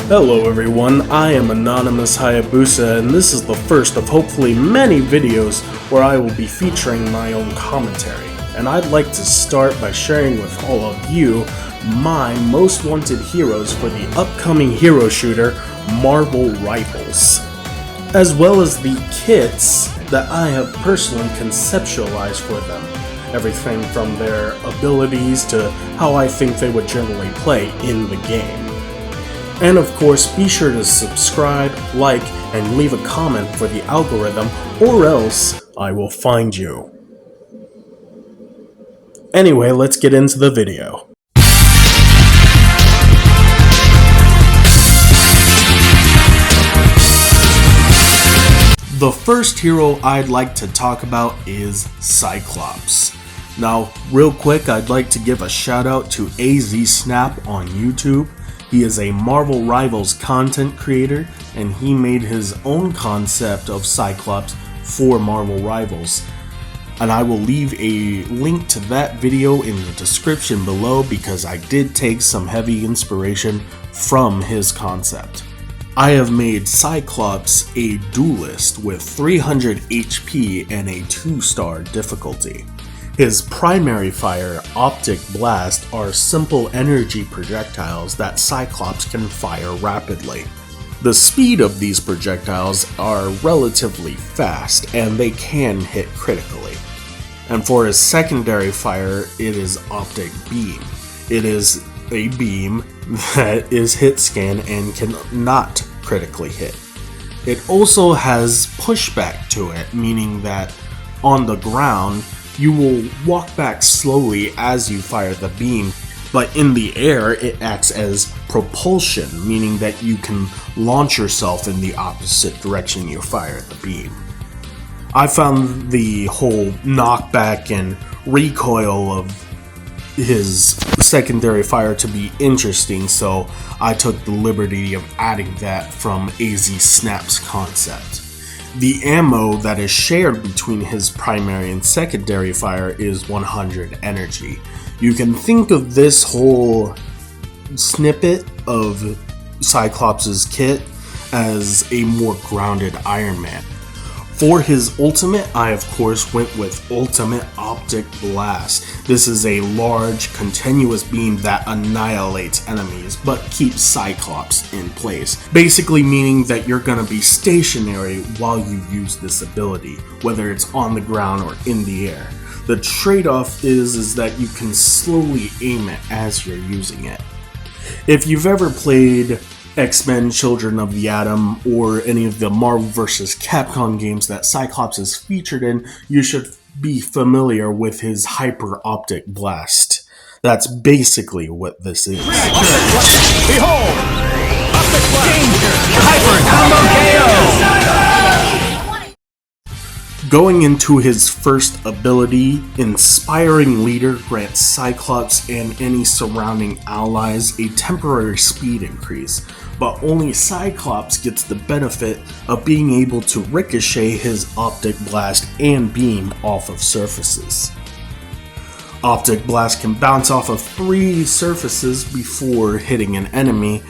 Hello everyone, I am Anonymous Hayabusa, and this is the first of hopefully many videos where I will be featuring my own commentary. And I'd like to start by sharing with all of you my most wanted heroes for the upcoming hero shooter Marvel Rivals, as well as the kits that I have personally conceptualized for them. Everything from their abilities to how I think they would generally play in the game. And of course, be sure to subscribe, like, and leave a comment for the algorithm, or else I will find you. Anyway, let's get into the video. The first hero I'd like to talk about is Cyclops. Now, real quick, I'd like to give a shout out to AZ Snap on YouTube. He is a Marvel Rivals content creator, and he made his own concept of Cyclops for Marvel Rivals. And I will leave a link to that video in the description below because I did take some heavy inspiration from his concept. I have made Cyclops a duelist with 300 HP and a 2-star difficulty. His primary fire, Optic Blast, are simple energy projectiles that Cyclops can fire rapidly. The speed of these projectiles are relatively fast and they can hit critically. And for his secondary fire, it is Optic Beam. It is a beam that is hit scan and cannot critically hit. It also has pushback to it, meaning that on the ground, you will walk back slowly as you fire the beam, but in the air it acts as propulsion, meaning that you can launch yourself in the opposite direction you fire the beam. I found the whole knockback and recoil of his secondary fire to be interesting, so I took the liberty of adding that from AZ Snap's concept. The ammo that is shared between his primary and secondary fire is 100 energy. You can think of this whole snippet of Cyclops' kit as a more grounded Iron Man. For his ultimate, I of course went with Ultimate Optic Blast. This is a large, continuous beam that annihilates enemies, but keeps Cyclops in place. Basically meaning that you're gonna be stationary while you use this ability, whether it's on the ground or in the air. The trade-off is that you can slowly aim it as you're using it. If you've ever played X-Men Children of the Atom or any of the Marvel vs. Capcom games that Cyclops is featured in, you should be familiar with his Hyper Optic Blast. That's basically what this is. Behold! Optic Blast! Hyper Combo KO! Going into his first ability, Inspiring Leader grants Cyclops and any surrounding allies a temporary speed increase, but only Cyclops gets the benefit of being able to ricochet his Optic Blast and beam off of surfaces. Optic Blast can bounce off of 3 surfaces before hitting an enemy,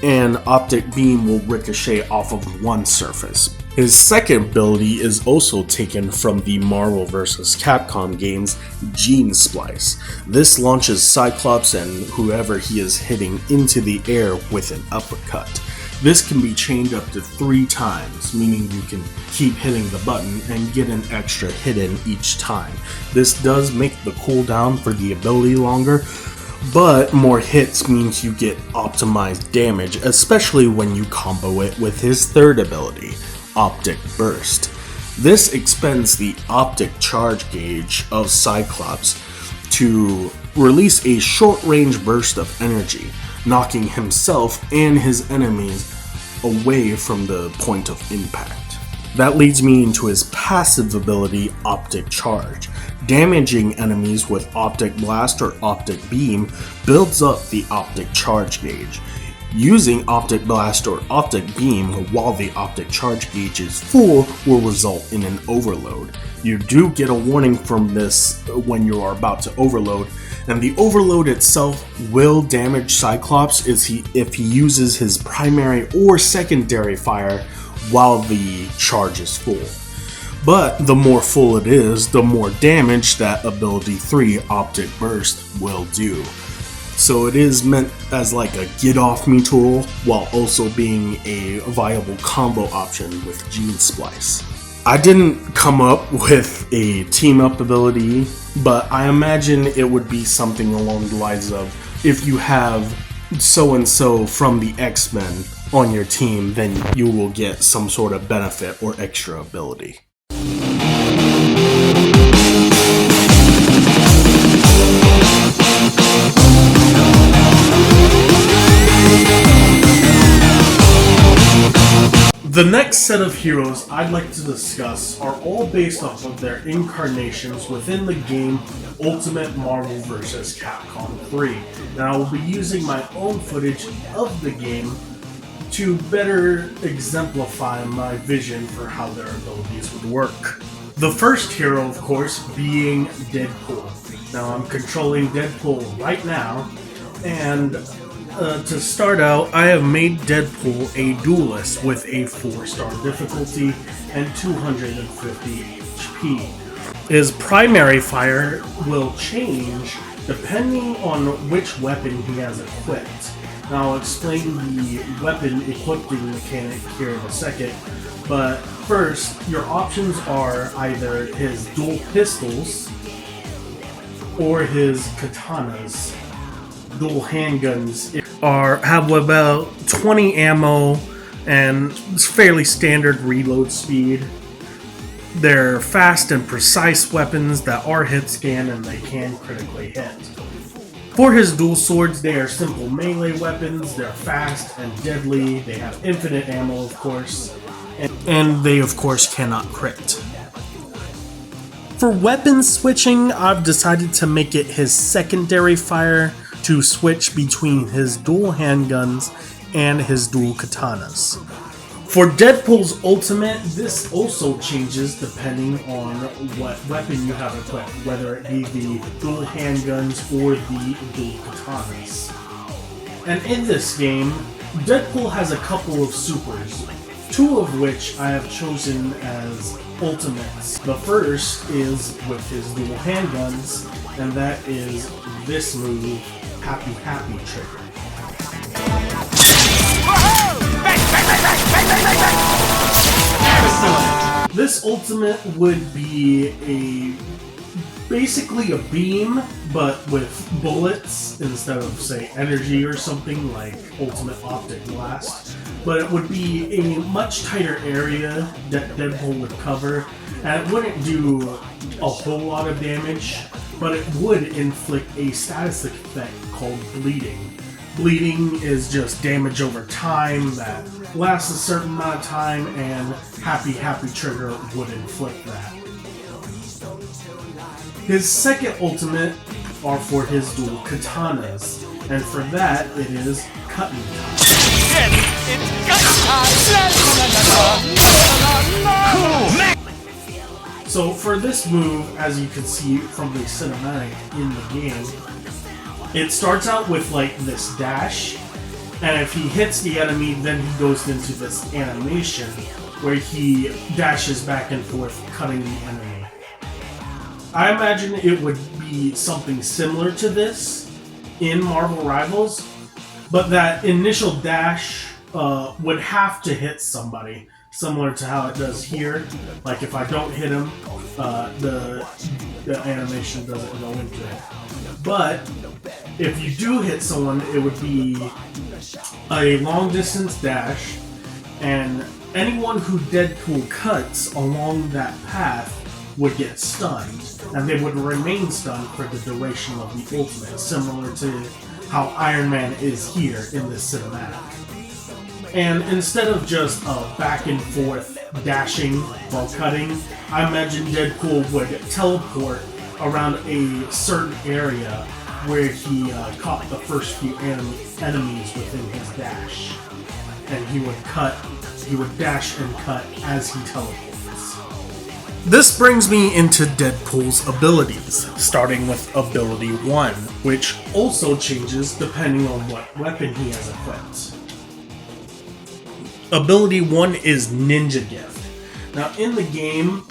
and Optic Beam will ricochet off of 1 surface. His second ability is also taken from the Marvel vs. Capcom games, Gene Splice. This launches Cyclops and whoever he is hitting into the air with an uppercut. This can be chained up to 3 times, meaning you can keep hitting the button and get an extra hit in each time. This does make the cooldown for the ability longer, but more hits means you get optimized damage, especially when you combo it with his third ability, Optic Burst. This expends the optic charge gauge of Cyclops to release a short-range burst of energy, knocking himself and his enemies away from the point of impact. That leads me into his passive ability, Optic Charge. Damaging enemies with Optic Blast or Optic Beam builds up the optic charge gauge. Using Optic Blast or Optic Beam while the optic charge gauge is full will result in an overload. You do get a warning from this when you are about to overload, And the overload itself will damage Cyclops if he uses his primary or secondary fire while the charge is full. But the more full it is, the more damage that ability 3 Optic Burst will do. So it is meant as like a get off me tool while also being a viable combo option with Gene Splice. I didn't come up with a team up ability, but I imagine it would be something along the lines of, if you have so-and-so from the X-Men on your team, then you will get some sort of benefit or extra ability. The next set of heroes I'd like to discuss are all based off of their incarnations within the game Ultimate Marvel vs. Capcom 3. And I will be using my own footage of the game to better exemplify my vision for how their abilities would work. The first hero, of course, being Deadpool. Now I'm controlling Deadpool right now, and to start out, I have made Deadpool a duelist with a 4-star difficulty and 250 HP. His primary fire will change depending on which weapon he has equipped. Now I'll explain the weapon equipping mechanic here in a second, but first, your options are either his dual pistols or his katanas. Dual handguns have about 20 ammo and fairly standard reload speed. They're fast and precise weapons that are hit scan and they can critically hit. For his dual swords, they are simple melee weapons. They're fast and deadly. They have infinite ammo, of course, and they of course cannot crit. For weapon switching, I've decided to make it his secondary fire to switch between his dual handguns and his dual katanas. For Deadpool's ultimate, this also changes depending on what weapon you have equipped, whether it be the dual handguns or the dual katanas. And in this game, Deadpool has a couple of supers, two of which I have chosen as ultimates. The first is with his dual handguns, and that is this move, Happy Happy Trigger. This ultimate would be basically a beam, but with bullets instead of, say, energy or something like Ultimate Optic Blast. But it would be a much tighter area that Deadpool would cover, and it wouldn't do a whole lot of damage, but it would inflict a status effect called Bleeding. Bleeding is just damage over time that lasts a certain amount of time, and Happy Happy Trigger would inflict that. His second ultimate are for his dual katanas, and for that it is Cutting Time. So for this move, as you can see from the cinematic in the game, it starts out with like this dash, and if he hits the enemy, then he goes into this animation where he dashes back and forth, cutting the enemy. I imagine it would be something similar to this in Marvel Rivals, but that initial dash would have to hit somebody, similar to how it does here. Like if I don't hit him, the animation doesn't go into it. But if you do hit someone, it would be a long distance dash, and anyone who Deadpool cuts along that path would get stunned, and they would remain stunned for the duration of the ultimate, similar to how Iron Man is here in this cinematic. And instead of just back and forth dashing while cutting, I imagine Deadpool would teleport around a certain area where he caught the first few enemies within his dash. And he would dash and cut as he teleports. This brings me into Deadpool's abilities, starting with Ability 1, which also changes depending on what weapon he has equipped. Ability 1 is Ninja Gift. Now in the game,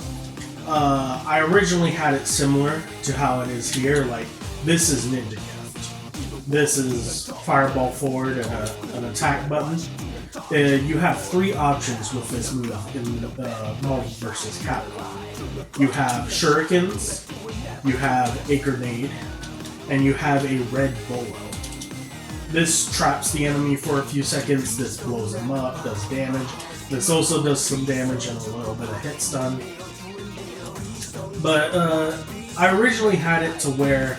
I originally had it similar to how it is here, like this is Ninja Gift. This is Fireball forward and an attack button. You have 3 options with this move in Marvel vs. Capcom. You have shurikens, you have a grenade, and you have a red bolo. This traps the enemy for a few seconds, this blows them up, does damage. This also does some damage and a little bit of hit stun. But I originally had it to where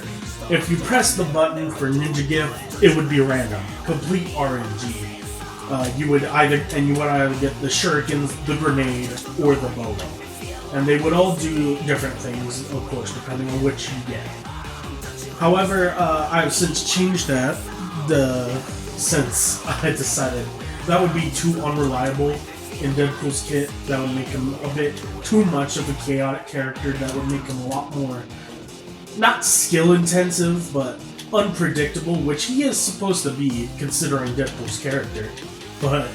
if you press the button for Ninja Gift, it would be random, complete RNG. You would either get the shurikens, the grenade, or the bolo. And they would all do different things, of course, depending on which you get. However, I've since changed that, since I decided that would be too unreliable in Deadpool's kit. That would make him a bit too much of a chaotic character. That would make him a lot more, not skill intensive, but unpredictable, which he is supposed to be considering Deadpool's character. But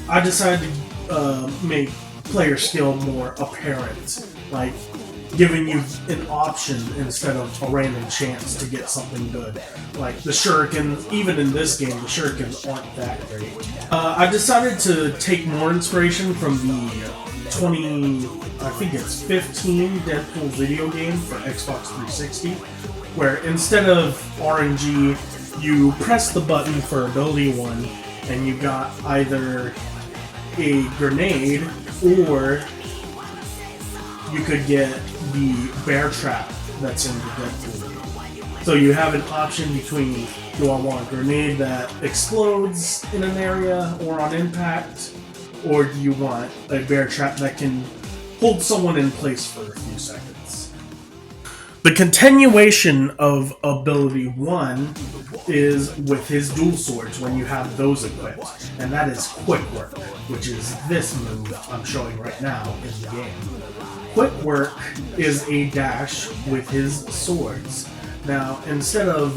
I decided to make player skill more apparent, like giving you an option instead of a random chance to get something good. Like the shurikens, even in this game, the shurikens aren't that great. I decided to take more inspiration from the 15 Deadpool video game for Xbox 360, where instead of RNG, you press the button for Ability 1, and you got either a grenade, or you could get the bear trap that's in the Deadpool. So you have an option between, do I want a grenade that explodes in an area or on impact, or do you want a bear trap that can hold someone in place for a few seconds? The continuation of Ability 1 is with his dual swords when you have those equipped, and that is Quick Work, which is this move I'm showing right now in the game. Quick Work is a dash with his swords. Now, instead of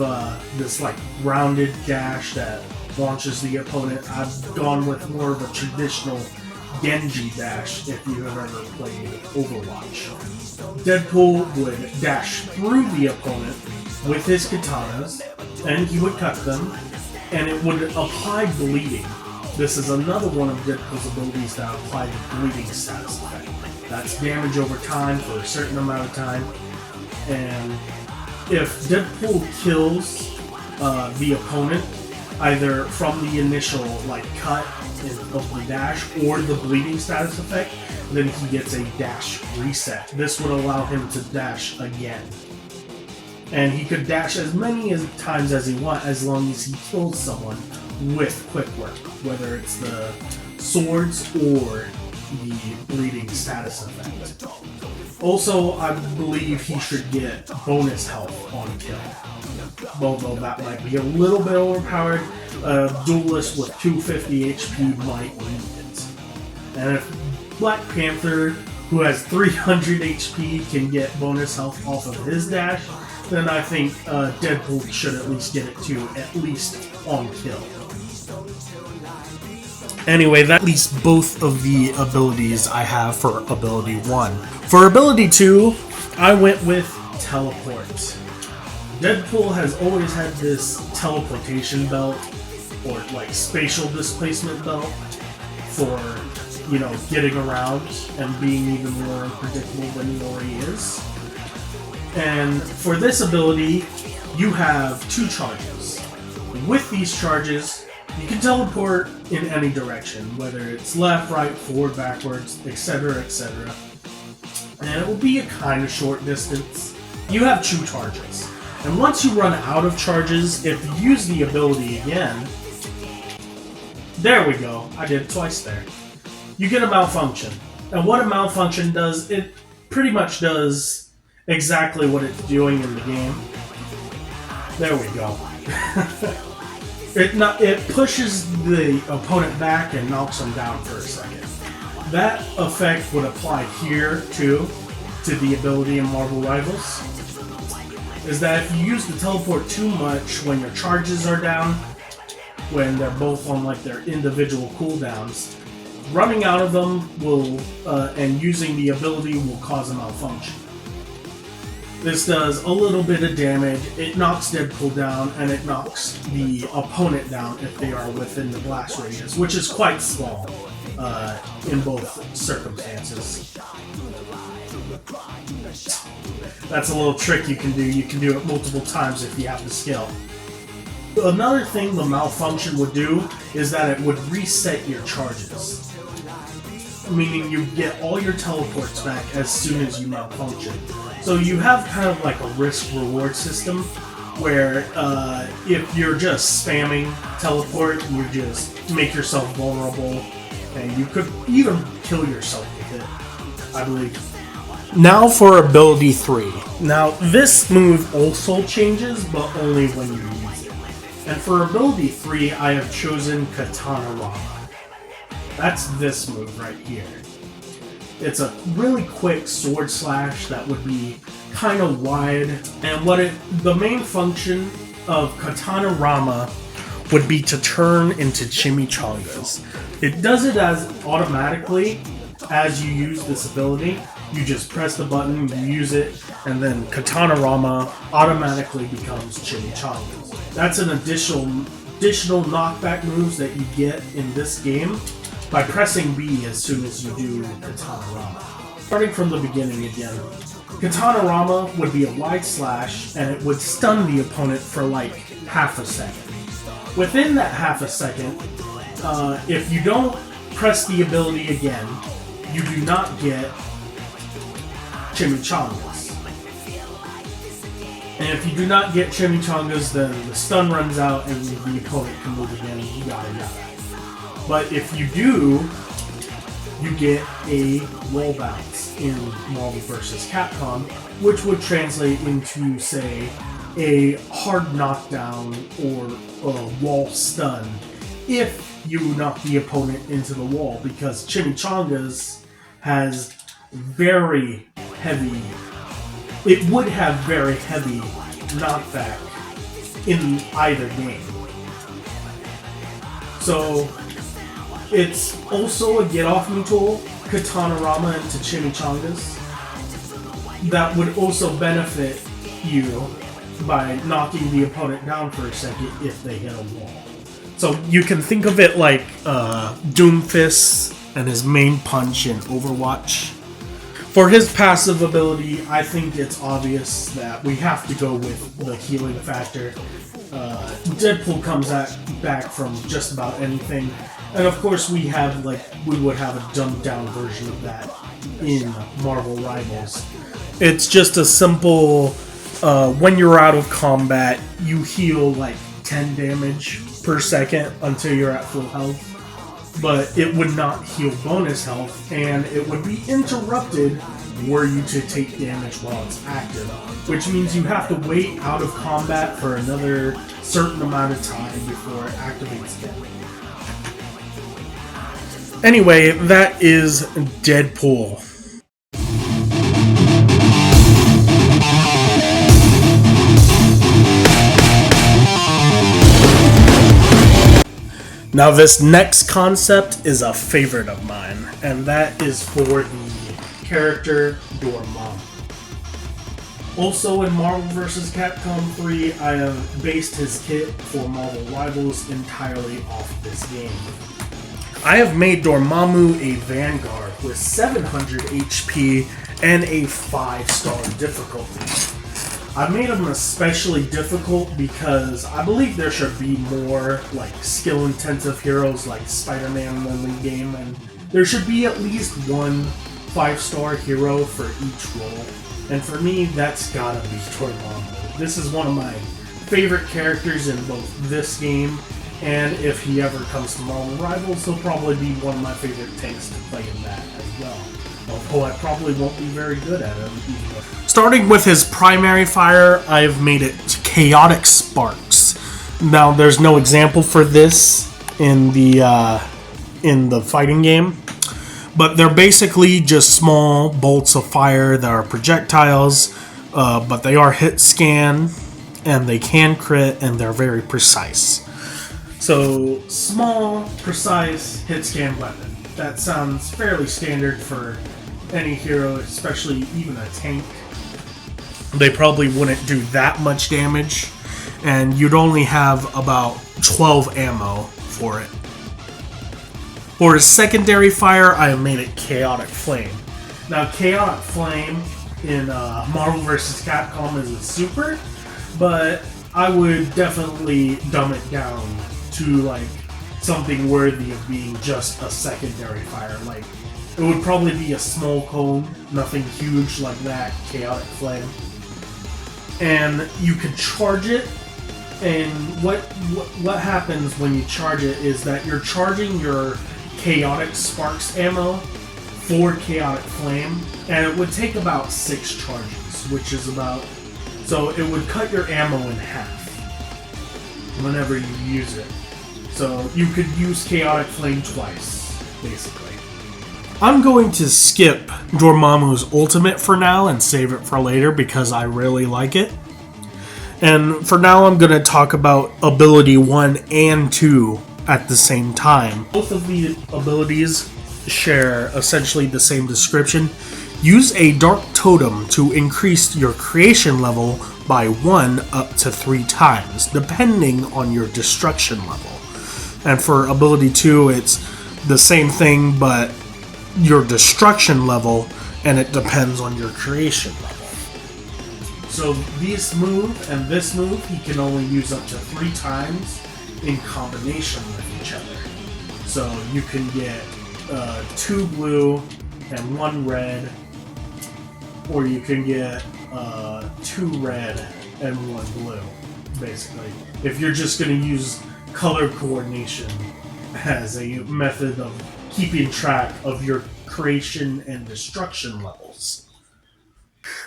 this like rounded dash that launches the opponent, I've gone with more of a traditional Genji dash if you have ever played Overwatch. Deadpool would dash through the opponent with his katanas, and he would cut them, and it would apply bleeding. This is another one of Deadpool's abilities that apply the bleeding status effect. That's damage over time for a certain amount of time, and if Deadpool kills the opponent, either from the initial like cut of the dash or the bleeding status effect, then he gets a dash reset. This would allow him to dash again. And he could dash as many times as he wants, as long as he kills someone with Quick Work, whether it's the swords or the bleeding status effect. Also, I believe he should get bonus health on kill. Although that might be a little bit overpowered, a duelist with 250 HP might need it. And if Black Panther, who has 300 HP, can get bonus health off of his dash, then I think Deadpool should at least get it too, at least on kill. Anyway, that leaves both of the abilities I have for Ability 1. For Ability 2, I went with Teleport. Deadpool has always had this teleportation belt, or like spatial displacement belt, for, you know, getting around and being even more unpredictable than he already is. And for this ability, you have 2 charges. With these charges, you can teleport in any direction, whether it's left, right, forward, backwards, etc., etc. And it will be a kind of short distance. You have 2 charges. And once you run out of charges, if you use the ability again, there we go, I did it twice there. You get a malfunction. And what a malfunction does, it pretty much does exactly what it's doing in the game. There we go. It pushes the opponent back and knocks them down for a second. that effect would apply here too, to the ability in Marvel Rivals, is that if you use the teleport too much when your charges are down, when they're both on like their individual cooldowns, running out of them will, and using the ability will cause a malfunction. This does a little bit of damage, it knocks Deadpool down, and it knocks the opponent down if they are within the blast radius, which is quite small in both circumstances. That's a little trick you can do. You can do it multiple times if you have the skill. Another thing the malfunction would do is that it would reset your charges. Meaning you get all your teleports back as soon as you malfunction. So you have kind of like a risk-reward system where if you're just spamming teleport, you just make yourself vulnerable, and you could even kill yourself with it, I believe. Now for ability 3. Now this move also changes, but only when you use it. And for ability 3, I have chosen Katana Rama. That's this move right here. It's a really quick sword slash that would be kind of wide, and the main function of Katana Rama would be to turn into chimichangas. It does it as automatically as you use this ability. You just press the button, you use it, and then Katana Rama automatically becomes chimichangas. That's an additional knockback moves that you get in this game by pressing B as soon as you do Katana Rama. Starting from the beginning again, Katana Rama would be a wide slash, and it would stun the opponent for like half a second. Within that half a second, if you don't press the ability again, you do not get chimichangas. And if you do not get chimichangas, then the stun runs out and the opponent can move again, yada yada. But if you do, you get a wall bounce in Marvel vs. Capcom, which would translate into, say, a hard knockdown or a wall stun if you knock the opponent into the wall, because Chimichangas has very heavy, it would have very heavy knockback in either game. So it's also a get-off-me tool, Katana Rama into Chimichangas, that would also benefit you by knocking the opponent down for a second if they hit a wall. So you can think of it like Doomfist and his main punch in Overwatch. For his passive ability, I think it's obvious that we have to go with the healing factor. Deadpool comes back from just about anything, and of course we would have a dumbed down version of that in Marvel Rivals. It's just a simple, when you're out of combat, you heal like 10 damage per second until you're at full health, but it would not heal bonus health, and it would be interrupted were you to take damage while it's active, which means you have to wait out of combat for another certain amount of time before it activates again. Anyway, that is Deadpool. Now this next concept is a favorite of mine, and that is for the character Dormammu. Also in Marvel vs. Capcom 3, I have based his kit for Marvel Rivals entirely off this game. I have made Dormammu a Vanguard with 700 HP and a 5-star difficulty. I made him especially difficult because I believe there should be more like skill-intensive heroes like Spider-Man in the league game, and there should be at least one 5-star hero for each role. And for me, that's gotta be Dormammu. This is one of my favorite characters in both this game, and if he ever comes to Marvel Rivals, he'll probably be one of my favorite tanks to play in that as well. Although I probably won't be very good at him either. Starting with his primary fire, I've made it Chaotic Sparks. Now, there's no example for this in the fighting game, But they're basically just small bolts of fire that are projectiles, but they are hit scan, and they can crit, and they're very precise. So, small, precise, hit scan weapon. That sounds fairly standard for any hero, especially even a tank. They probably wouldn't do that much damage, and you'd only have about 12 ammo for it. For secondary fire, I made it Chaotic Flame. Now, Chaotic Flame in Marvel vs. Capcom is a super, but I would definitely dumb it down to like something worthy of being just a secondary fire. Like, it would probably be a small cone, nothing huge like that Chaotic Flame. And you could charge it, and what happens when you charge it is that you're charging your Chaotic Sparks ammo for Chaotic Flame, and it would take about 6 charges, which is about... So it would cut your ammo in half whenever you use it. So you could use Chaotic Flame twice, basically. I'm going to skip Dormammu's ultimate for now and save it for later because I really like it. And for now I'm going to talk about ability 1 and 2 at the same time. Both of the abilities share essentially the same description. Use a Dark Totem to increase your creation level by 1 up to 3 times, depending on your destruction level. And for ability 2, it's the same thing, but your destruction level, and it depends on your creation level. So this move and this move, he can only use up to 3 times in combination with each other. So you can get 2 blue and 1 red, or you can get 2 red and 1 blue, basically. If you're just going to use color coordination as a method of keeping track of your creation and destruction levels.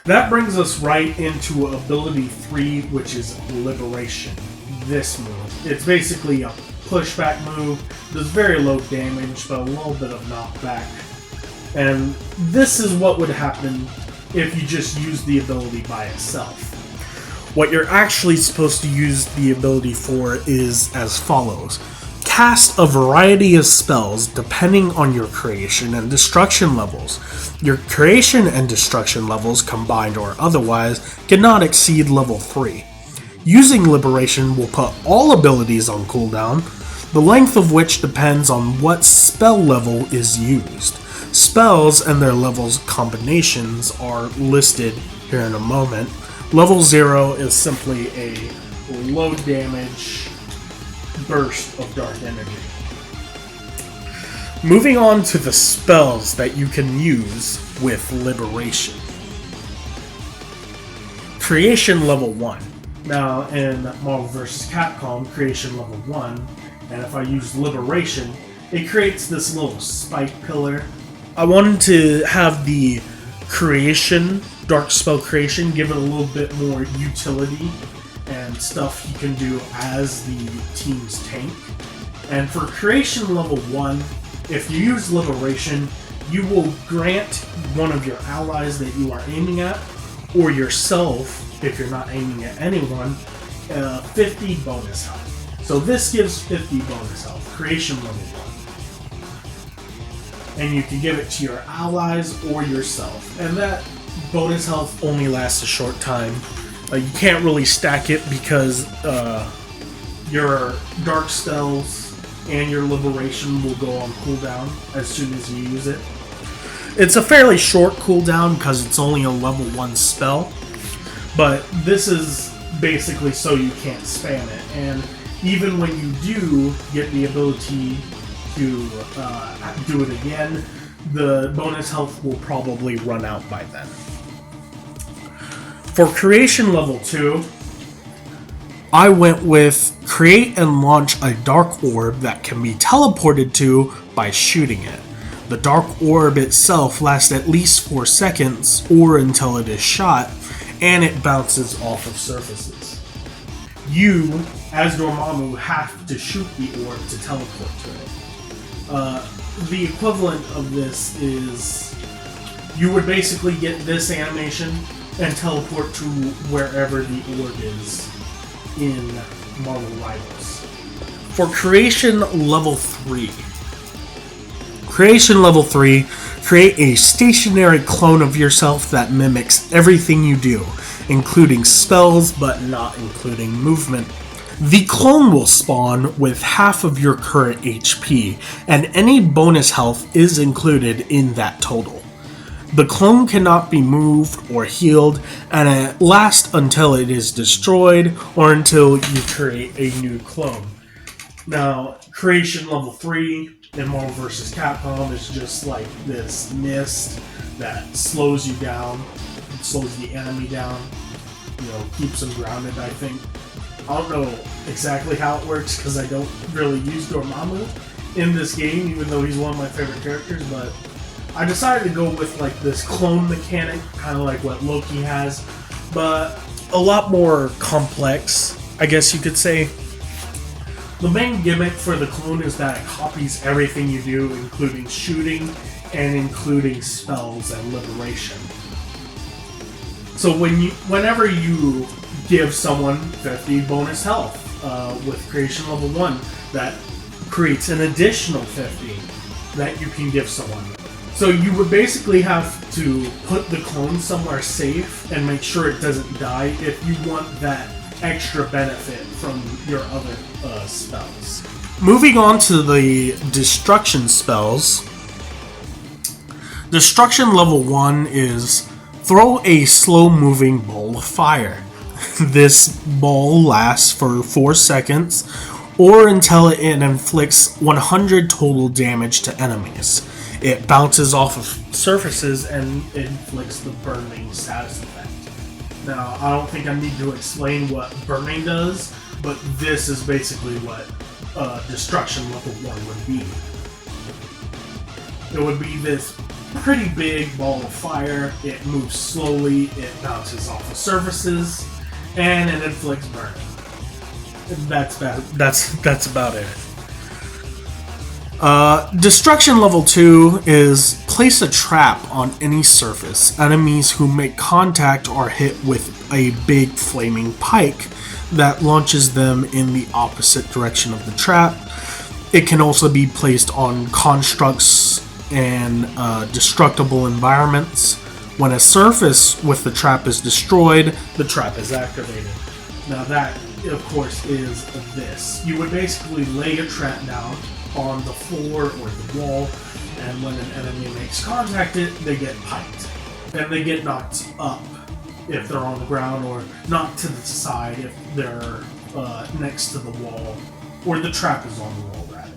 That brings us right into ability 3, which is Liberation. This move. It's basically a pushback move. Does very low damage, but a little bit of knockback. And this is what would happen if you just use the ability by itself. What you're actually supposed to use the ability for is as follows. Cast a variety of spells depending on your creation and destruction levels. Your creation and destruction levels, combined or otherwise, cannot exceed level 3. Using Liberation will put all abilities on cooldown, the length of which depends on what spell level is used. Spells and their levels combinations are listed here in a moment. Level 0 is simply a low damage burst of dark energy. Moving on to the spells that you can use with Liberation. Creation level 1. Now in Marvel vs. Capcom, creation level 1, and if I use Liberation, it creates this little spike pillar. I wanted to have the creation, dark spell creation, give it a little bit more utility and stuff you can do as the team's tank. And for creation level 1, if you use Liberation, you will grant one of your allies that you are aiming at, or yourself, if you're not aiming at anyone, 50 bonus health. So this gives 50 bonus health, creation level 1. And you can give it to your allies or yourself. And that bonus health only lasts a short time. You can't really stack it because your dark spells and your Liberation will go on cooldown as soon as you use it. It's a fairly short cooldown because it's only a level 1 spell, but this is basically so you can't spam it. And even when you do get the ability to do it again, the bonus health will probably run out by then. For creation level 2, I went with create and launch a dark orb that can be teleported to by shooting it. The dark orb itself lasts at least 4 seconds or until it is shot, and it bounces off of surfaces. You, as Dormammu, have to shoot the orb to teleport to it. the equivalent of this is you would basically get this animation and teleport to wherever the orb is in Marvel Rivals. For Creation Level 3. Creation Level 3, create a stationary clone of yourself that mimics everything you do, including spells but not including movement. The clone will spawn with half of your current HP, and any bonus health is included in that total. The clone cannot be moved or healed, and it lasts until it is destroyed or until you create a new clone. Now, Creation Level 3 in Marvel vs. Capcom is just like this mist that slows you down, slows the enemy down, keeps them grounded, I think. I don't know exactly how it works because I don't really use Dormammu in this game, even though he's one of my favorite characters, but I decided to go with like this clone mechanic, kind of like what Loki has, but a lot more complex, I guess you could say. The main gimmick for the clone is that it copies everything you do, including shooting and including spells and liberation. So whenever you give someone 50 bonus health with Creation Level 1, that creates an additional 50 that you can give someone. So you would basically have to put the clone somewhere safe and make sure it doesn't die if you want that extra benefit from your other spells. Moving on to the destruction spells. Destruction Level 1 is throw a slow-moving ball of fire. This ball lasts for 4 seconds or until it inflicts 100 total damage to enemies. It bounces off of surfaces and inflicts the burning status effect. Now, I don't think I need to explain what burning does, but this is basically what Destruction Level 1 would be. It would be this pretty big ball of fire, it moves slowly, it bounces off of surfaces, and it inflicts burning. That's about it. Destruction Level 2 is place a trap on any surface. Enemies who make contact are hit with a big flaming pike that launches them in the opposite direction of the trap. It can also be placed on constructs and destructible environments. When a surface with the trap is destroyed, the trap is activated. Now that, of course, is this. You would basically lay a trap down on the floor or the wall, and when an enemy makes contact they get piked. And they get knocked up if they're on the ground, or knocked to the side if they're next to the wall, or the trap is on the wall, rather.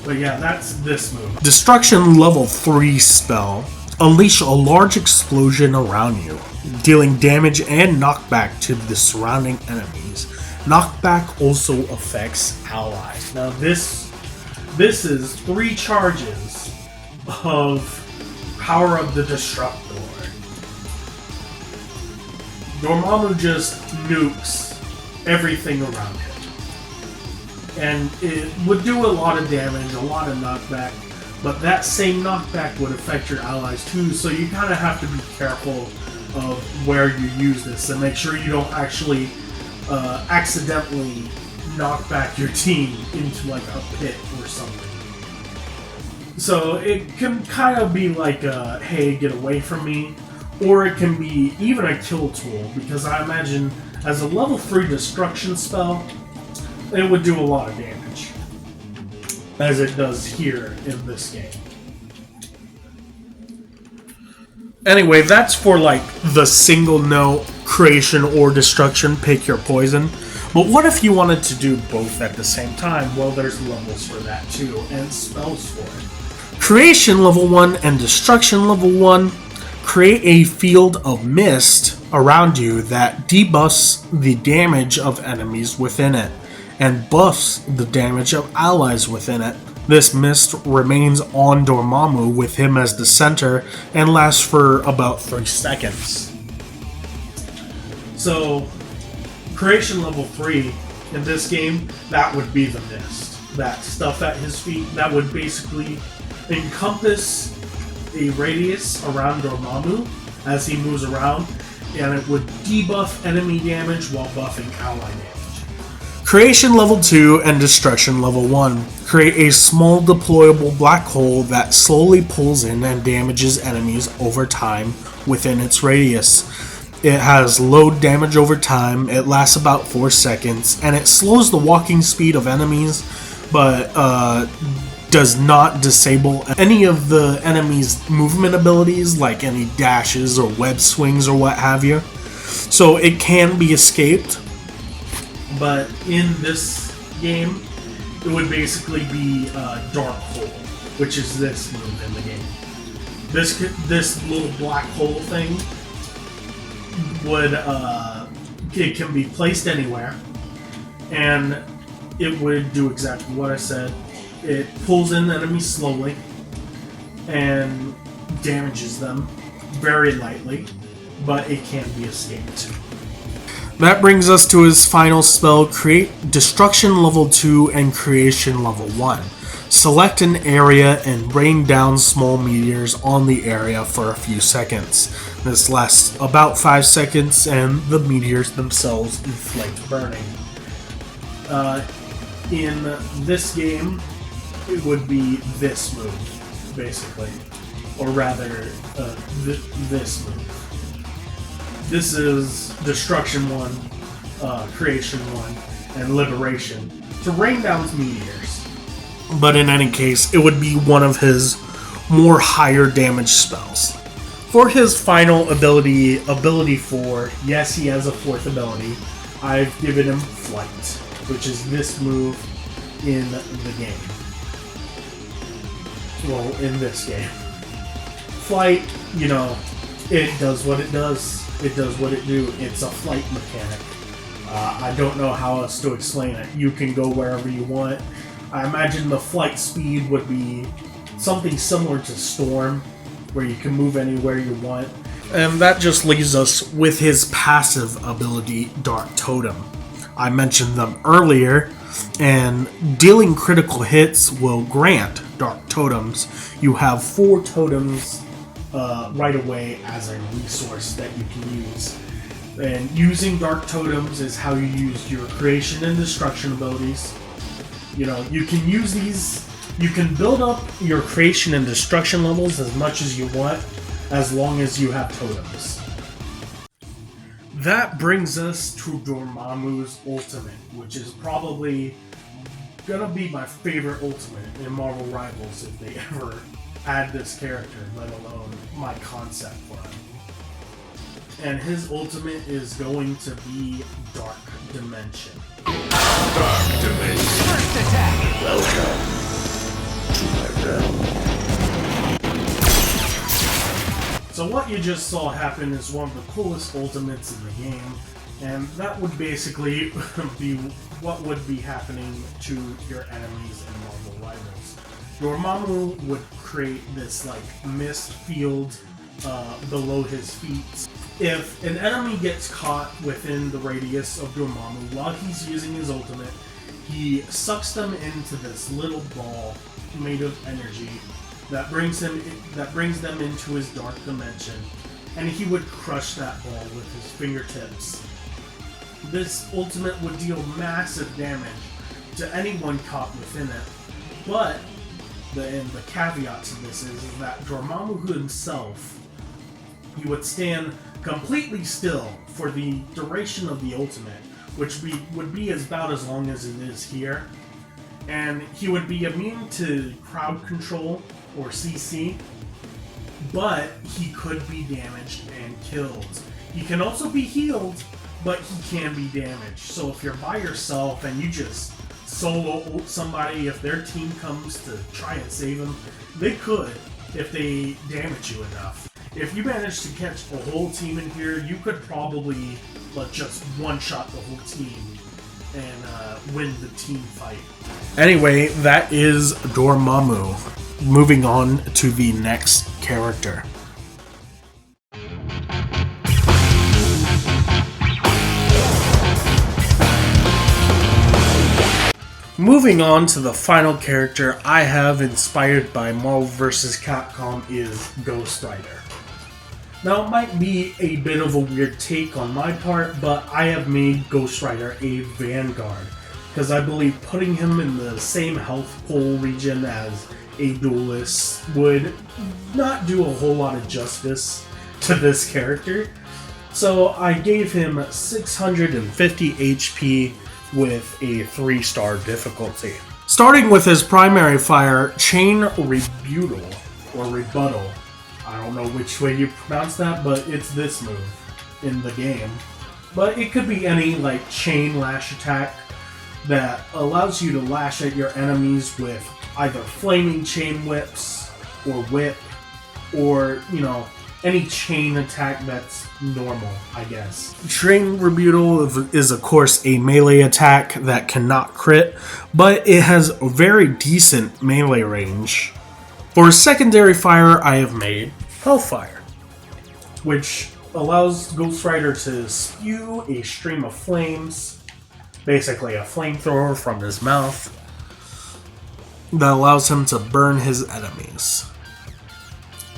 But yeah, that's this move. Destruction Level 3 spell. Unleash a large explosion around you, dealing damage and knockback to the surrounding enemies. Knockback also affects allies. Now this is 3 charges of Power of the Destructor. Dormammu just nukes everything around him. And it would do a lot of damage, a lot of knockback, but that same knockback would affect your allies too, so you kind of have to be careful of where you use this and make sure you don't actually accidentally knock back your team into like a pit or something. So it can kind of be like a, hey, get away from me, or it can be even a kill tool, because I imagine as a level 3 destruction spell, it would do a lot of damage, as it does here in this game. Anyway, that's for like the single note creation or destruction, pick your poison. But what if you wanted to do both at the same time? Well, there's levels for that too, and spells for it. Creation Level 1 and Destruction Level 1. Create a field of mist around you that debuffs the damage of enemies within it, and buffs the damage of allies within it. This mist remains on Dormammu with him as the center and lasts for about 3 seconds. So, Creation Level 3 in this game, that would be the mist. that stuff at his feet that would basically encompass a radius around Dormammu as he moves around, and it would debuff enemy damage while buffing ally damage. Creation level 2 and Destruction level 1 create a small deployable black hole that slowly pulls in and damages enemies over time within its radius. It has low damage over time, it lasts about 4 seconds, and it slows the walking speed of enemies, but does not disable any of the enemy's movement abilities, like any dashes or web swings or what have you. So it can be escaped. But in this game, it would basically be Dark Hole, which is this move in the game. This little black hole thing would it can be placed anywhere, and it would do exactly what I said. It pulls in enemies slowly and damages them very lightly, but it can be escaped. That brings us to his final spell, create Destruction level 2 and Creation level 1. Select an area and rain down small meteors on the area for a few seconds. This lasts about 5 seconds and the meteors themselves inflate burning. In this game, it would be this move, basically. Or rather, this move. This is Destruction 1, Creation 1, and Liberation to rain down meteors. But in any case, it would be one of his more higher damage spells. For his final ability 4, yes, he has a 4th ability. I've given him Flight, which is this move in the game. Well, in this game. Flight, it does what it does. It does what it do. It's a flight mechanic. I don't know how else to explain it. You can go wherever you want. I imagine the flight speed would be something similar to Storm, where you can move anywhere you want. And that just leaves us with his passive ability, Dark Totem. I mentioned them earlier, and dealing critical hits will grant Dark Totems. You have 4 totems right away as a resource that you can use. And using Dark Totems is how you use your Creation and Destruction abilities. You can use these, you can build up your Creation and Destruction levels as much as you want, as long as you have totems. That brings us to Dormammu's ultimate, which is probably gonna be my favorite ultimate in Marvel Rivals if they ever add this character, let alone my concept for him. And his ultimate is going to be Dark Dimension. Dark Dimension. First attack. Welcome to my realm. So what you just saw happen is one of the coolest ultimates in the game, and that would basically be what would be happening to your enemies in Marvel Rivals. Dormammu would create this mist field below his feet. If an enemy gets caught within the radius of Dormammu while he's using his ultimate, he sucks them into this little ball made of energy that brings them into his dark dimension, and he would crush that ball with his fingertips. This ultimate would deal massive damage to anyone caught within it, but the caveat to this is that Dormammu himself, he would stand completely still for the duration of the ultimate, which would be about as long as it is here, and he would be immune to crowd control or CC, but he could be damaged and killed. He can also be healed, but he can be damaged. So if you're by yourself and you just solo ult somebody, if their team comes to try and save him, they could if they damage you enough. If you manage to catch a whole team in here, you could probably just one-shot the whole team and win the team fight. Anyway, that is Dormammu. Moving on to the next character. moving on to the final character I have inspired by Marvel vs. Capcom is Ghost Rider. Now, it might be a bit of a weird take on my part, but I have made Ghost Rider a Vanguard, because I believe putting him in the same health pool region as a duelist would not do a whole lot of justice to this character. So I gave him 650 HP with a 3-star difficulty. Starting with his primary fire, Chain Rebuttal, or Rebuttal. I don't know which way you pronounce that, but it's this move in the game. But it could be any like chain lash attack that allows you to lash at your enemies with either flaming chain whips or whip, or, you know, any chain attack that's normal, I guess. Chain Rebuttal is of course a melee attack that cannot crit, but it has a very decent melee range. For secondary fire, I have made Hellfire, which allows Ghost Rider to spew a stream of flames, basically a flamethrower from his mouth, that allows him to burn his enemies.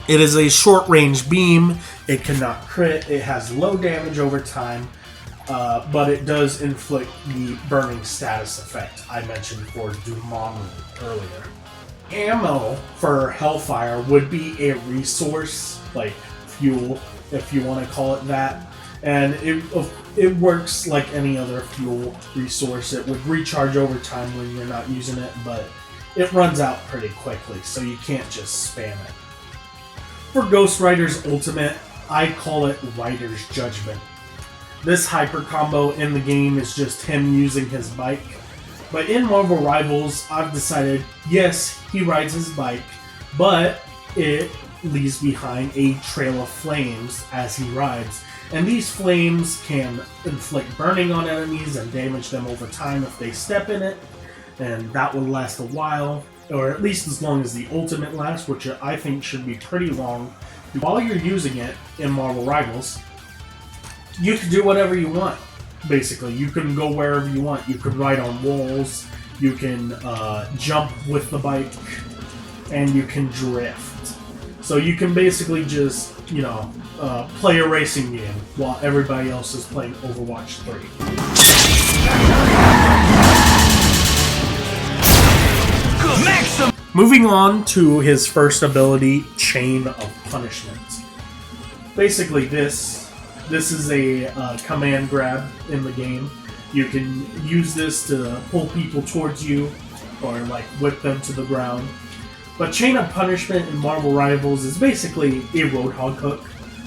It is a short-range beam, it cannot crit, it has low damage over time, but it does inflict the burning status effect I mentioned for Dormammu earlier. Ammo for Hellfire would be a resource, like fuel, if you want to call it that. And it works like any other fuel resource. It would recharge over time when you're not using it, but it runs out pretty quickly, so you can't just spam it. For Ghost Rider's ultimate, I call it Rider's Judgment. This hyper combo in the game is just him using his bike. But in Marvel Rivals, I've decided, yes, he rides his bike, but it leaves behind a trail of flames as he rides. And these flames can inflict burning on enemies and damage them over time if they step in it. And that will last a while, or at least as long as the ultimate lasts, which I think should be pretty long. While you're using it in Marvel Rivals, you can do whatever you want. Basically, you can go wherever you want. You can ride on walls, you can jump with the bike, and you can drift. So you can basically just, you know, play a racing game while everybody else is playing Overwatch 3. Moving on to his first ability, Chain of Punishment. Basically, this is a command grab in the game. You can use this to pull people towards you or like whip them to the ground. But Chain of Punishment in Marvel Rivals is basically a Roadhog hook.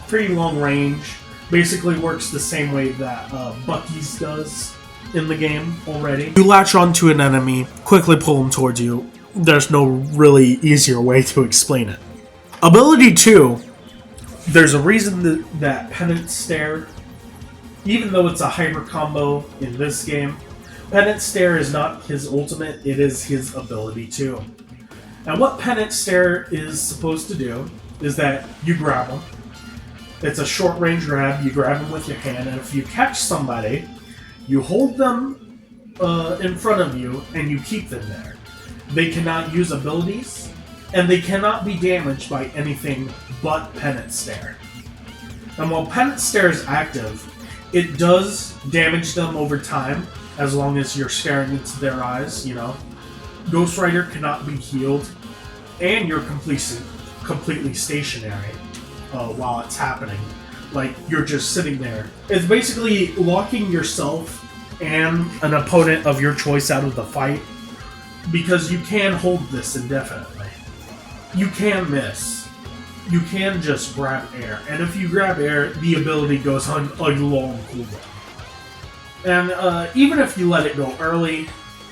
Pretty long range. Basically works the same way that Bucky's does in the game already. You latch onto an enemy, quickly pull them towards you. There's no really easier way to explain it. Ability 2. There's a reason that Penance Stare, even though it's a hyper combo in this game, Penance Stare is not his ultimate, it is his ability too. And what Penance Stare is supposed to do is that you grab him. It's a short range grab, you grab him with your hand, and if you catch somebody, you hold them in front of you and you keep them there. They cannot use abilities, and they cannot be damaged by anything but Penance Stare. And while Penance Stare is active, it does damage them over time, as long as you're staring into their eyes, you know. Ghost Rider cannot be healed, and you're completely stationary while it's happening. Like, you're just sitting there. It's basically locking yourself and an opponent of your choice out of the fight, because you can hold this indefinitely. You can miss. You can just grab air. And if you grab air, the ability goes on a long cooldown. And even if you let it go early,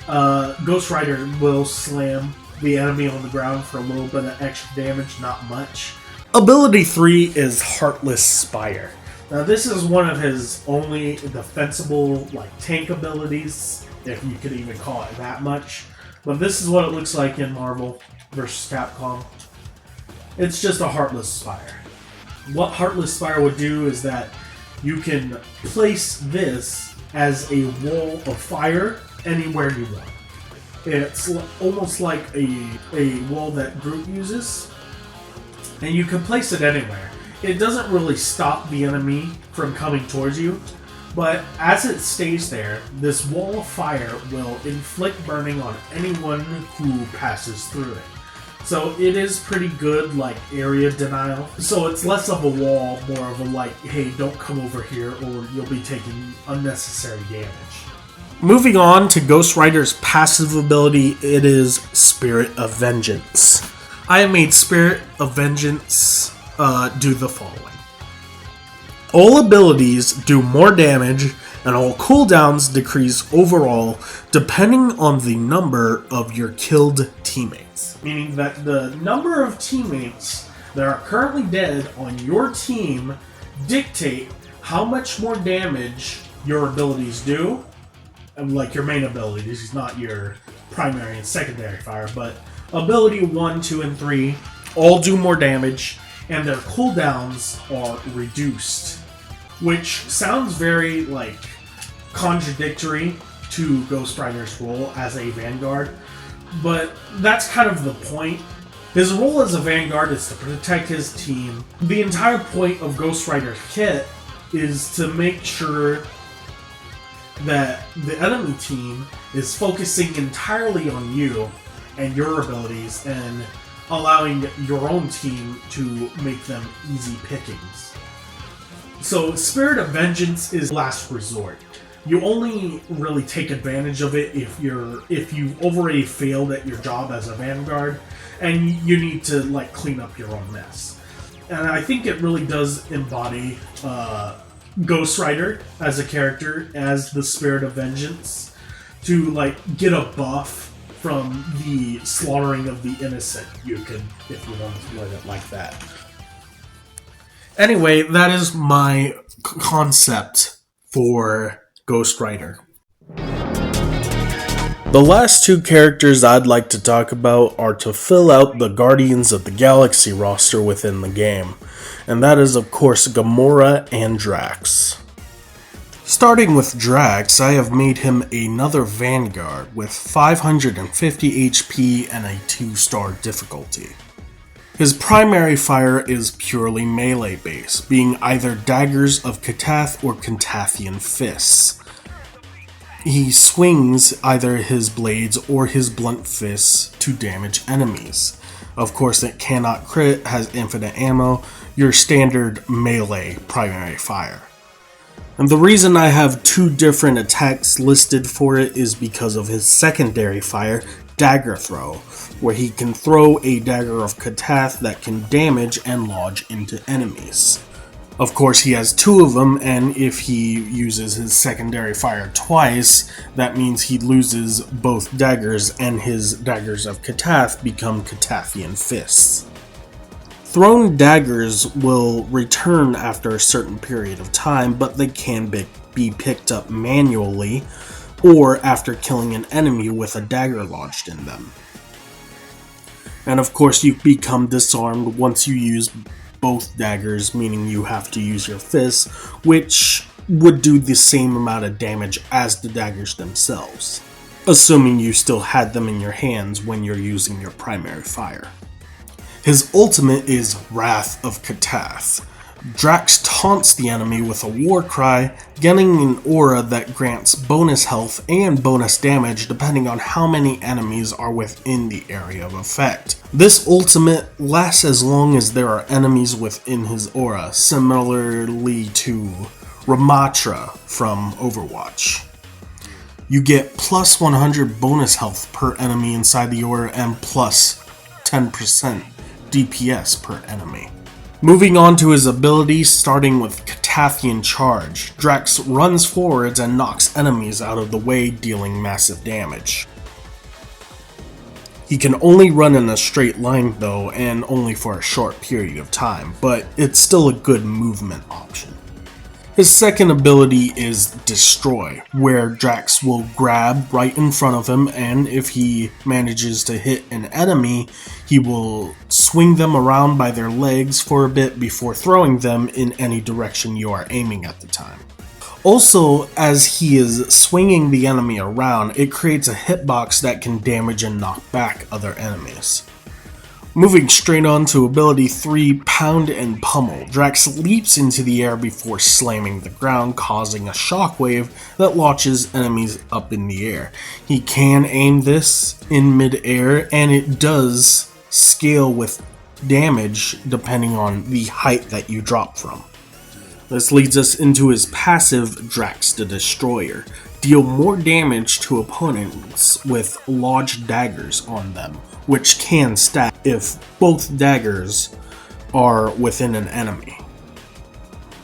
Ghost Rider will slam the enemy on the ground for a little bit of extra damage, not much. Ability 3 is Heartless Spire. Now this is one of his only defensible tank abilities, if you could even call it that much. But this is what it looks like in Marvel vs. Capcom. It's just a Heartless Spire. What Heartless Spire would do is that you can place this as a wall of fire anywhere you want. It's almost like a wall that Groot uses, and you can place it anywhere. It doesn't really stop the enemy from coming towards you, but as it stays there, this wall of fire will inflict burning on anyone who passes through it. So it is pretty good, like, area denial. So it's less of a wall, more of a like, hey, don't come over here or you'll be taking unnecessary damage. Moving on to Ghost Rider's passive ability, it is Spirit of Vengeance. I have made Spirit of Vengeance do the following. All abilities do more damage, and all cooldowns decrease overall depending on the number of your killed teammates. Meaning that the number of teammates that are currently dead on your team dictate how much more damage your abilities do. Like your main abilities, not your primary and secondary fire, but ability 1, 2, and 3 all do more damage, and their cooldowns are reduced. Which sounds very, like, contradictory to Ghost Rider's role as a Vanguard, but that's kind of the point. His role as a Vanguard is to protect his team. The entire point of Ghost Rider's kit is to make sure that the enemy team is focusing entirely on you and your abilities and allowing your own team to make them easy pickings. So Spirit of Vengeance is last resort. You only really take advantage of it if you've already failed at your job as a Vanguard and you need to like clean up your own mess. And I think it really does embody Ghost Rider as a character, as the Spirit of Vengeance, to like get a buff from the slaughtering of the innocent, you could, if you want to word it like that. Anyway, that is my concept for Ghost Rider. The last two characters I'd like to talk about are to fill out the Guardians of the Galaxy roster within the game, and that is of course Gamora and Drax. Starting with Drax, I have made him another Vanguard with 550 HP and a 2-star difficulty. His primary fire is purely melee based, being either daggers of Katath or Katathian fists. He swings either his blades or his blunt fists to damage enemies. Of course, it cannot crit, has infinite ammo, your standard melee primary fire. And the reason I have two different attacks listed for it is because of his secondary fire, Dagger Throw, where he can throw a dagger of Katath that can damage and lodge into enemies. Of course, he has two of them, and if he uses his secondary fire twice, that means he loses both daggers, and his daggers of Katath become Katathian fists. Thrown daggers will return after a certain period of time, but they can be picked up manually or after killing an enemy with a dagger lodged in them. And of course, you become disarmed once you use both daggers, meaning you have to use your fists, which would do the same amount of damage as the daggers themselves, assuming you still had them in your hands when you're using your primary fire. His ultimate is Wrath of Katath. Drax taunts the enemy with a war cry, getting an aura that grants bonus health and bonus damage depending on how many enemies are within the area of effect. This ultimate lasts as long as there are enemies within his aura, similarly to Ramatra from Overwatch. You get plus 100 bonus health per enemy inside the aura and plus 10% DPS per enemy. Moving on to his abilities, starting with Katathian Charge. Drax runs forwards and knocks enemies out of the way, dealing massive damage. He can only run in a straight line though, and only for a short period of time, but it's still a good movement option. His second ability is Destroy, where Drax will grab right in front of him, and if he manages to hit an enemy, he will swing them around by their legs for a bit before throwing them in any direction you are aiming at the time. Also, as he is swinging the enemy around, it creates a hitbox that can damage and knock back other enemies. Moving straight on to ability 3, Pound and Pummel, Drax leaps into the air before slamming the ground, causing a shockwave that launches enemies up in the air. He can aim this in mid-air, and it does scale with damage depending on the height that you drop from. This leads us into his passive, Drax the Destroyer. Deal more damage to opponents with large daggers on them, which can stack if both daggers are within an enemy.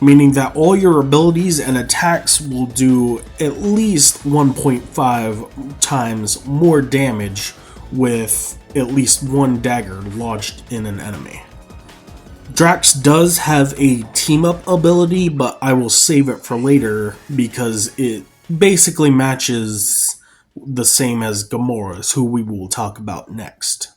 Meaning that all your abilities and attacks will do at least 1.5 times more damage with at least one dagger lodged in an enemy. Drax does have a team-up ability, but I will save it for later because it basically matches the same as Gamora's, who we will talk about next.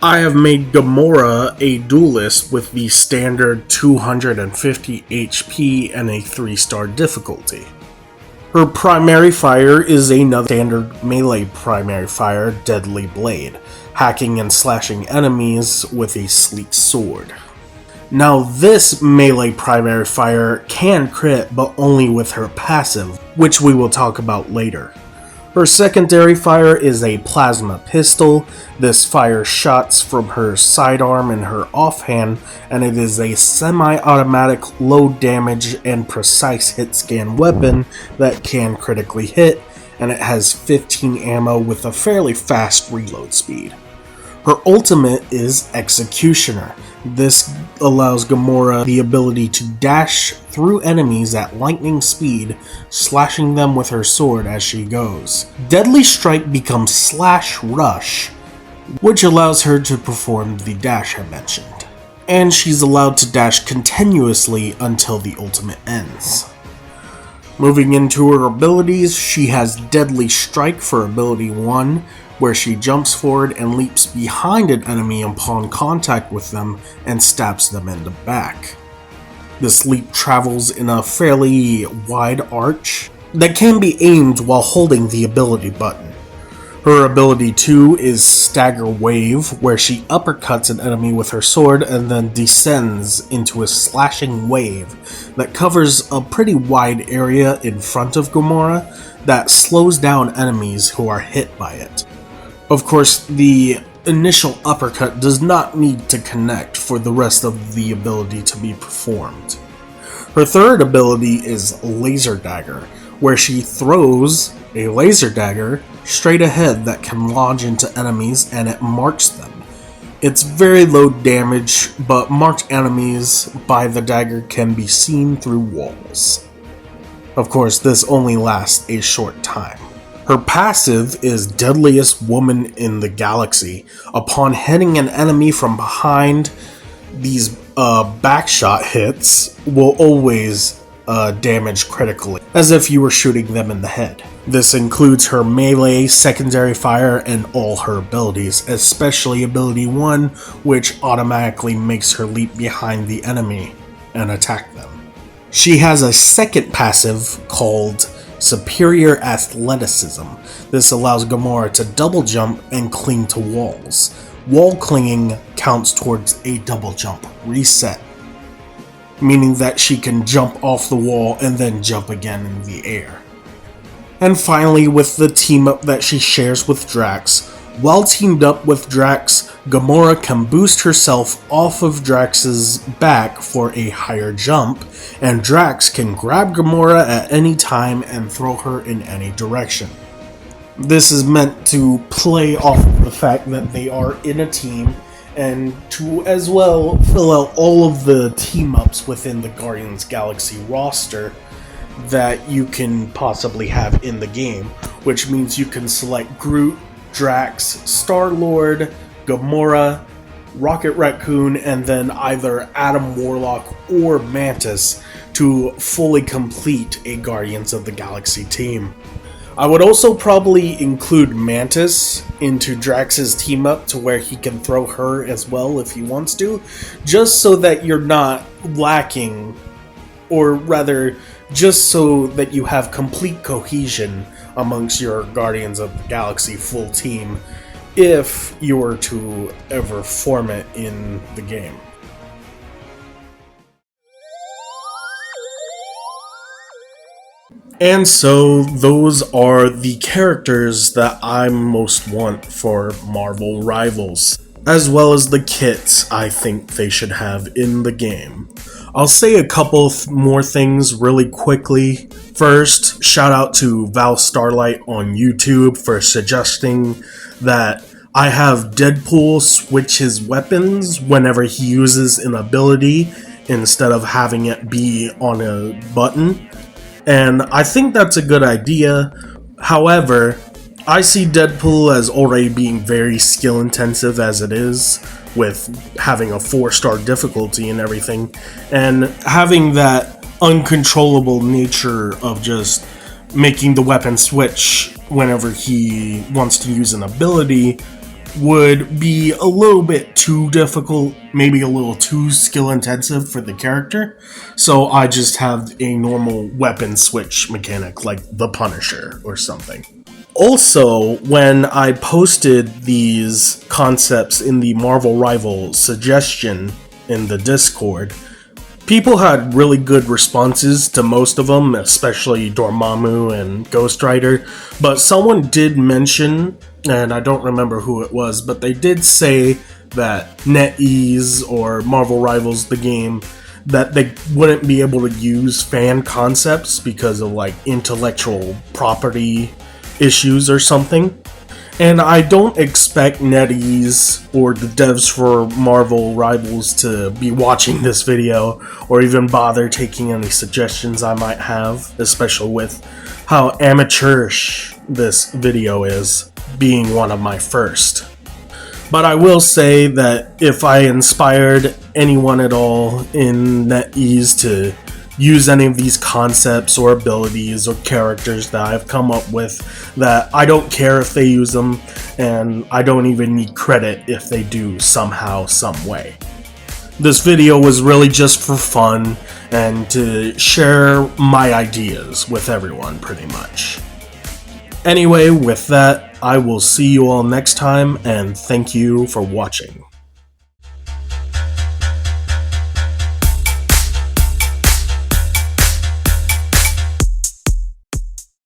I have made Gamora a duelist with the standard 250 HP and a 3-star difficulty. Her primary fire is another standard melee primary fire, Deadly Blade, hacking and slashing enemies with a sleek sword. Now this melee primary fire can crit, but only with her passive, which we will talk about later. Her secondary fire is a plasma pistol. This fires shots from her sidearm and her offhand, and it is a semi-automatic low damage and precise hit scan weapon that can critically hit, and it has 15 ammo with a fairly fast reload speed. Her ultimate is Executioner. This allows Gamora the ability to dash through enemies at lightning speed, slashing them with her sword as she goes. Deadly Strike becomes Slash Rush, which allows her to perform the dash I mentioned. And she's allowed to dash continuously until the ultimate ends. Moving into her abilities, she has Deadly Strike for ability 1, where she jumps forward and leaps behind an enemy upon contact with them and stabs them in the back. This leap travels in a fairly wide arch that can be aimed while holding the ability button. Her ability 2 is Stagger Wave, where she uppercuts an enemy with her sword and then descends into a slashing wave that covers a pretty wide area in front of Gamora that slows down enemies who are hit by it. Of course, the initial uppercut does not need to connect for the rest of the ability to be performed. Her third ability is Laser Dagger, where she throws a laser dagger straight ahead that can lodge into enemies and it marks them. It's very low damage, but marked enemies by the dagger can be seen through walls. Of course, this only lasts a short time. Her passive is Deadliest Woman in the Galaxy. Upon hitting an enemy from behind, these backshot hits will always damage critically, as if you were shooting them in the head. This includes her melee, secondary fire, and all her abilities, especially ability 1, which automatically makes her leap behind the enemy and attack them. She has a second passive called Superior Athleticism. This allows Gamora to double jump and cling to walls. Wall clinging counts towards a double jump reset, meaning that she can jump off the wall and then jump again in the air. And finally, with the team up that she shares with Drax, while teamed up with Drax, Gamora can boost herself off of Drax's back for a higher jump, and Drax can grab Gamora at any time and throw her in any direction. This is meant to play off of the fact that they are in a team, and to as well fill out all of the team-ups within the Guardians Galaxy roster that you can possibly have in the game, which means you can select Groot, Drax, Star-Lord, Gamora, Rocket Raccoon, and then either Adam Warlock or Mantis to fully complete a Guardians of the Galaxy team. I would also probably include Mantis into Drax's team up to where he can throw her as well if he wants to, just so that you're not lacking, or rather, just so that you have complete cohesion amongst your Guardians of the Galaxy full team if you were to ever form it in the game. And so those are the characters that I most want for Marvel Rivals, as well as the kits I think they should have in the game. I'll say a couple more things really quickly. First, shout out to Val Starlight on YouTube for suggesting that I have Deadpool switch his weapons whenever he uses an ability instead of having it be on a button. And I think that's a good idea. However, I see Deadpool as already being very skill intensive as it is, with having a 4-star difficulty and everything, and having that uncontrollable nature of just making the weapon switch whenever he wants to use an ability would be a little bit too difficult, maybe a little too skill intensive for the character. So I just have a normal weapon switch mechanic like the Punisher or something. Also, when I posted these concepts in the Marvel Rival suggestion in the Discord, people had really good responses to most of them, especially Dormmamu and Ghost Rider, but someone did mention, and I don't remember who it was, but they did say that NetEase or Marvel Rivals the game, that they wouldn't be able to use fan concepts because of like intellectual property issues or something. And I don't expect NetEase or the devs for Marvel Rivals to be watching this video or even bother taking any suggestions I might have, especially with how amateurish this video is, being one of my first. But I will say that if I inspired anyone at all in NetEase to use any of these concepts or abilities or characters that I've come up with, that I don't care if they use them, and I don't even need credit if they do somehow, some way. This video was really just for fun and to share my ideas with everyone, pretty much. Anyway, with that, I will see you all next time, and thank you for watching.